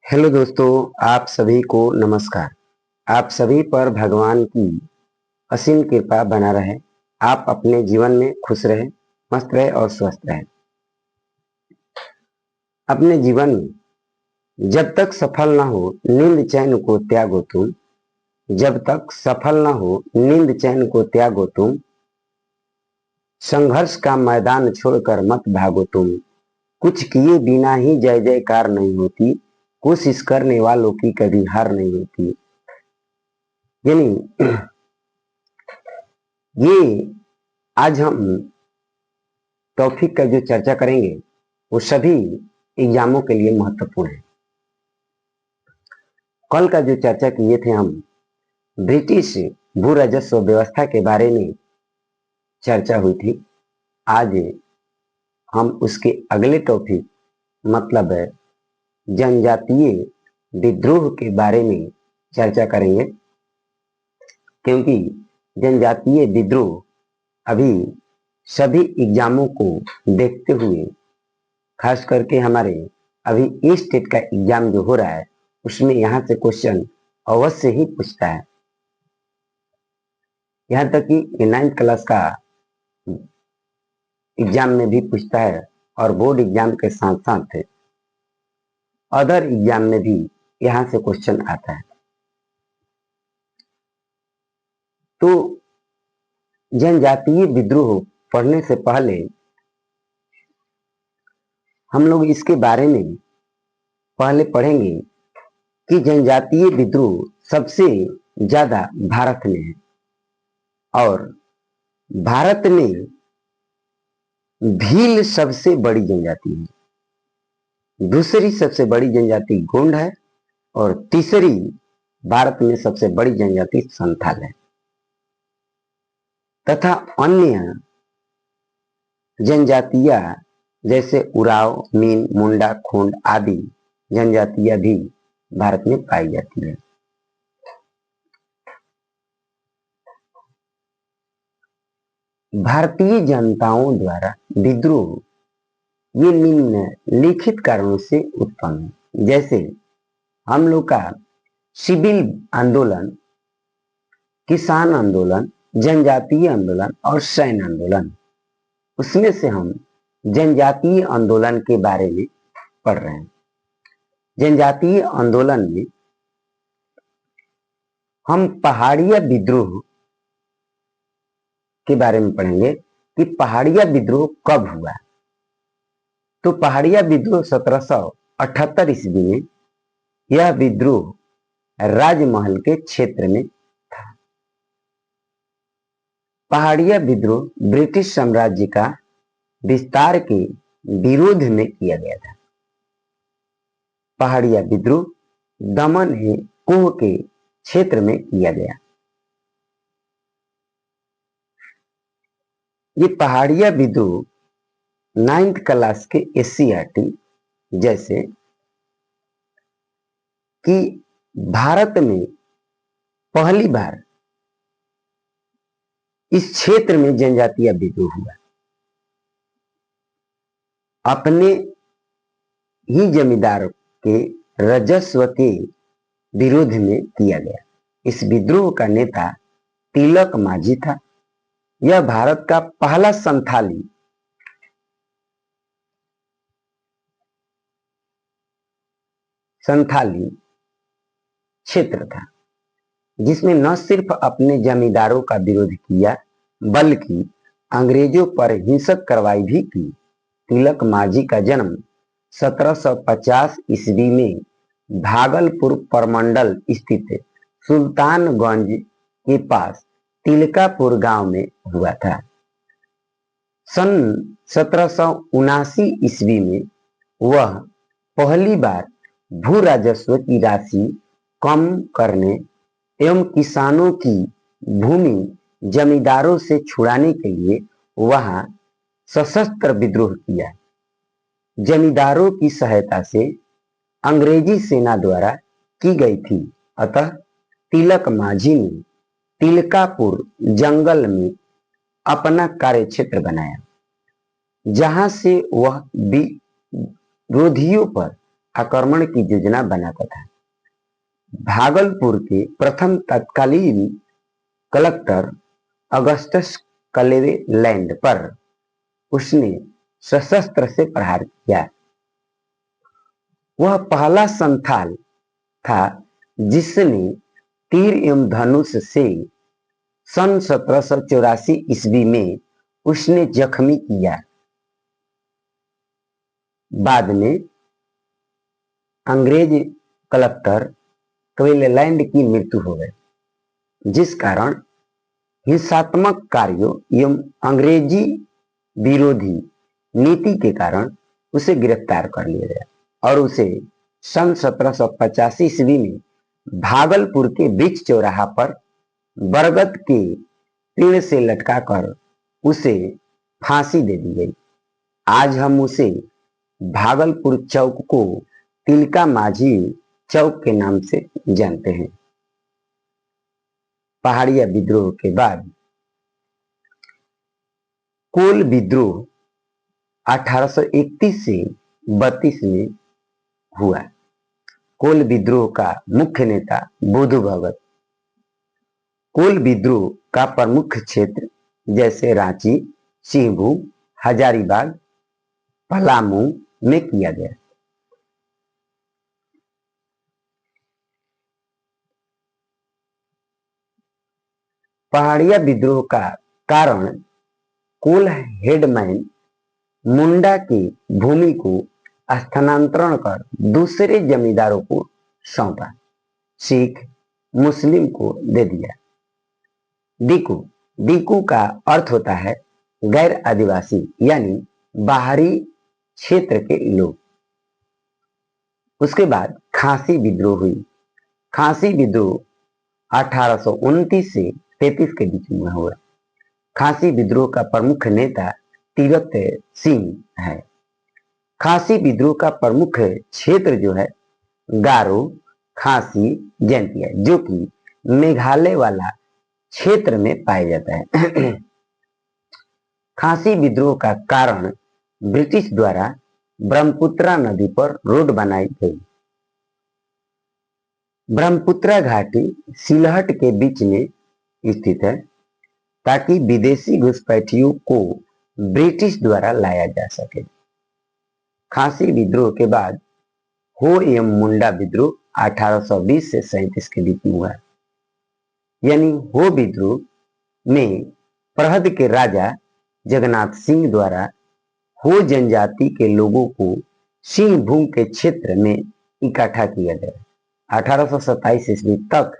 Hello दोस्तों, आप सभी को नमस्कार। आप सभी पर भगवान की असीम कृपा बना रहे। आप अपने जीवन में खुश रहे, मस्त रहे और स्वस्थ रहे। अपने जीवन में जब तक सफल ना हो नींद चैन को त्यागो तुम। जब तक सफल ना हो नींद चैन को त्यागो तुम। संघर्ष का मैदान छोड़कर मत भागो तुम। कुछ किए बिना ही जय जयकार नहीं होती। कोशिश करने वालों की कभी हार नहीं होती। यानी ये आज हम टॉपिक का जो चर्चा करेंगे वो सभी एग्जामों के लिए महत्वपूर्ण है। कल का जो चर्चा किए थे हम ब्रिटिश भू राजस्व व्यवस्था के बारे में चर्चा हुई थी। आज हम उसके अगले टॉपिक मतलब है जनजातीय विद्रोह के बारे में चर्चा करेंगे, क्योंकि जनजातीय विद्रोह अभी सभी एग्जामों को देखते हुए, खास करके हमारे अभी ई स्टेट का एग्जाम जो हो रहा है उसमें यहाँ से क्वेश्चन अवश्य ही पूछता है। यहाँ तक कि 9th क्लास का एग्जाम में भी पूछता है और बोर्ड एग्जाम के साथ साथ अदर एग्जाम में भी यहाँ से क्वेश्चन आता है। तो जनजातीय विद्रोह पढ़ने से पहले हम लोग इसके बारे में पहले पढ़ेंगे कि जनजातीय विद्रोह सबसे ज्यादा भारत में है और भारत में भील सबसे बड़ी जनजाति है। दूसरी सबसे बड़ी जनजाति गोंड है और तीसरी भारत में सबसे बड़ी जनजाति संथाल है तथा अन्य जनजातियां जैसे उराव, मीन, मुंडा, खोंड आदि जनजातियां भी भारत में पाई जाती है। भारतीय जनताओं द्वारा विद्रोह ये निम्नलिखित कारणों से उत्पन्न है। जैसे हम लोग का सिविल आंदोलन, किसान आंदोलन, जनजातीय आंदोलन और सैन्य आंदोलन, उसमें से हम जनजातीय आंदोलन के बारे में पढ़ रहे हैं। जनजातीय आंदोलन में हम पहाड़िया विद्रोह के बारे में पढ़ेंगे कि पहाड़िया विद्रोह कब हुआ। तो पहाड़िया विद्रोह 1778 ईस्वी में यह विद्रोह राजमहल के क्षेत्र में था। पहाड़िया विद्रोह ब्रिटिश साम्राज्य का विस्तार के विरोध में किया गया था। पहाड़िया विद्रोह दमन कोह के क्षेत्र में किया गया। ये पहाड़िया विद्रोह 9th क्लास के SCERT जैसे कि भारत में पहली बार इस क्षेत्र में जनजातीय विद्रोह हुआ। अपने ही जमींदार के राजस्व के विरोध में किया गया। इस विद्रोह का नेता तिलक माझी था। यह भारत का पहला संथाली क्षेत्र था जिसने न सिर्फ अपने जमींदारों का विरोध किया बल्कि अंग्रेजों पर हिंसक कार्रवाई भी की। तिलक माझी का जन्म 1750 ईस्वी में भागलपुर प्रमंडल स्थित सुल्तानगंज के पास तिलकापुर गांव में हुआ था। सन 1779 ईस्वी में वह पहली बार भू राजस्व की राशि कम करने एवं किसानों की भूमि जमींदारों से छुड़ाने के लिए वहां सशस्त्र विद्रोह किया। जमींदारों की सहायता से अंग्रेजी सेना द्वारा की गई थी। अतः तिलक माझी ने तिलकापुर जंगल में अपना कार्यक्षेत्र बनाया, जहां से वह विरोधियों पर आक्रमण की योजना बनाता था। भागलपुर के प्रथम तत्कालीन कलेक्टर अगस्टस क्लेवेलैंड पर उसने सशस्त्र से प्रहार किया। वह पहला संथाल था जिसने तीर एवं धनुष से सन 1784 ईस्वी में उसने जख्मी किया। बाद में अंग्रेज कलेक्टर क्लेवेलैंड की मृत्यु हो गई, जिस कारण हिंसात्मक कार्यों एवं अंग्रेजी विरोधी नीति के कारण उसे गिरफ्तार कर लिया गया और उसे सन 1785 ईस्वी में भागलपुर के वृक्ष चौराहा पर बरगद के पेड़ से लटकाकर उसे फांसी दे दी गई। आज हम उसे भागलपुर चौक को तिलका माझी चौक के नाम से जानते हैं। पहाड़िया विद्रोह के बाद कोल विद्रोह 1831 से 32 में हुआ। कोल विद्रोह का मुख्य नेता बुधु भगत। कोल विद्रोह का प्रमुख क्षेत्र जैसे रांची, सिंहभूम, हजारीबाग, पलामू में किया गया। पहाड़िया विद्रोह का कारण कोल हेडमैन मुंडा की भूमि को स्थानांतरण कर दूसरे जमींदारों को सौंपा। सिख मुस्लिम को दे दिया। दीकू, दीकू का अर्थ होता है गैर आदिवासी यानी बाहरी क्षेत्र के लोग। उसके बाद खासी विद्रोह हुई। खासी विद्रोह 1829 से 33 के बीच में हुआ। खासी विद्रोह का प्रमुख नेता तीरथ सिंह है। खासी विद्रोह का प्रमुख क्षेत्र जो है गारो, खासी, जैंतिया, जो कि मेघालय वाला क्षेत्र में पाया जाता है। खासी विद्रोह का कारण ब्रिटिश द्वारा ब्रह्मपुत्रा नदी पर रोड बनाई गई। ब्रह्मपुत्रा घाटी सिलहट के बीच में स्थित है ताकि विदेशी घुसपैठियों को ब्रिटिश द्वारा लाया जा सके। खासी विद्रोह के बाद हो एवं मुंडा विद्रोह 1820 से 37 के बीच में हुआ। यानी हो विद्रोह में परहद के राजा जगन्नाथ सिंह द्वारा हो जनजाति के लोगों को सिंहभूम के क्षेत्र में इकट्ठा किया गया। 1827 ईस्वी तक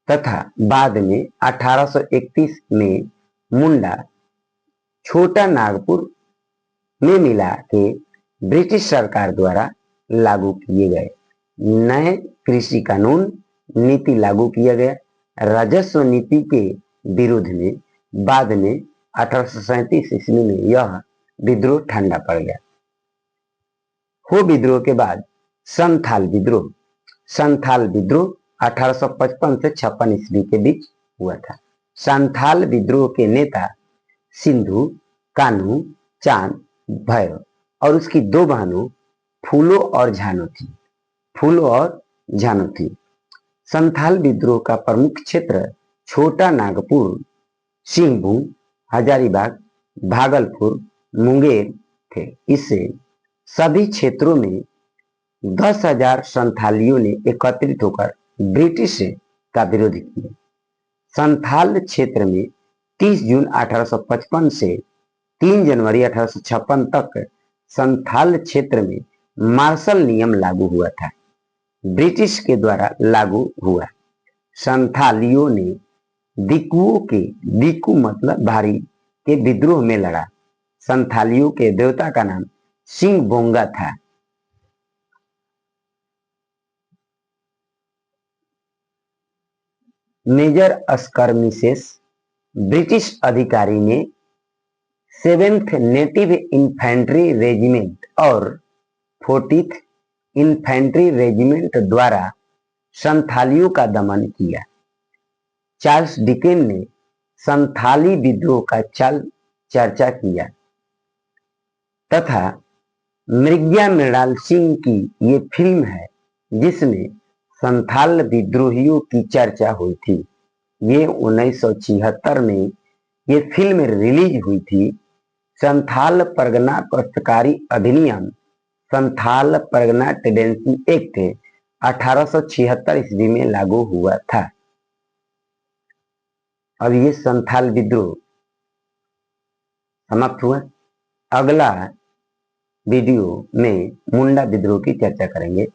तथा बाद में 1831 में मुंडा छोटा नागपुर में मिला के ब्रिटिश सरकार द्वारा लागू किए गए नए कृषि कानून नीति लागू किया गया। राजस्व नीति के विरोध में बाद में 1837 ईस्वी में यह विद्रोह ठंडा पड़ गया। हो विद्रोह के बाद संथाल विद्रोह। संथाल विद्रोह 1855 से 56 ईस्वी के बीच हुआ था। संथाल विद्रोह के नेता सिंधु, कान्हू, चांद, भैरव और उसकी दो बहनों फूलो और झानो थी। फूलो और झानो थी। संथाल विद्रोह का प्रमुख क्षेत्र छोटा नागपुर, सिंहभूम, हजारीबाग, भागलपुर, मुंगेर थे। इससे सभी क्षेत्रों में 10,000 संथालियों ने एकत्रित होकर ब्रिटिश का विरोध किया। संथाल क्षेत्र में 30 जून 1855 से 3 जनवरी 1856 तक संथाल क्षेत्र में मार्शल नियम लागू हुआ था। ब्रिटिश के द्वारा लागू हुआ। संथालियों ने दिकुओं के, दिकू मतलब भारी, के विद्रोह में लड़ा। संथालियों के देवता का नाम सिंह बोंगा था। मेजर स्कर्मिसेस। ब्रिटिश अधिकारी ने 7th नेटिव इन्फेंट्री रेजिमेंट और 40th इन्फेंट्री रेजिमेंट द्वारा संथालियों का दमन किया। चार्ल्स डिकेन ने संथाली विद्रोह का चाल चर्चा किया तथा मृग्या मृणाल सिंह की ये फिल्म है जिसमें संथाल विद्रोहियों की चर्चा हुई थी। ये 1976 में ये फिल्म रिलीज हुई थी। संथाल परगना काश्तकारी अधिनियम, संथाल परगना टेंडेंसी एक्ट 1876 ईस्वी में लागू हुआ था। अब ये संथाल विद्रोह समाप्त हुआ। अगला वीडियो में मुंडा विद्रोह की चर्चा करेंगे।